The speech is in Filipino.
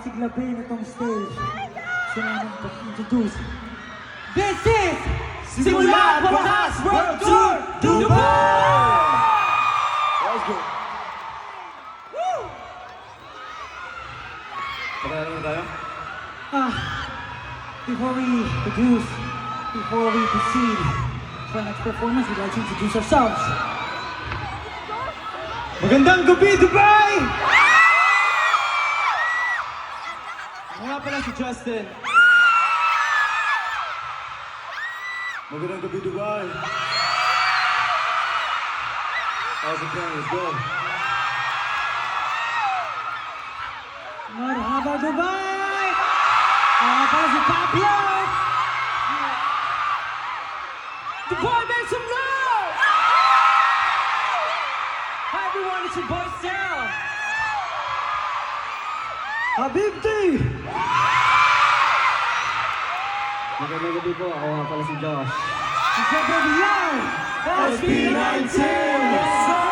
siglapin itong stage. Gusto namin pag-introduce. This is Simula Wakas World Tour Dubai! Let's go. Woo! Patay na tayo? Before we proceed to our next performance, we'd like to introduce ourselves. Magandang gabi, Dubai! Ako nga pala si Justin. Magandang gabi, Dubai. How's it going? Let's go. Marhaba Dubai! Para si Pablo! Dubai, make some noise! Hi everyone, it's your boy Sal! Habibti! Magandang gabi po, ako nga pala si Josh. Si Siyempre Biyan! SB19! What's up?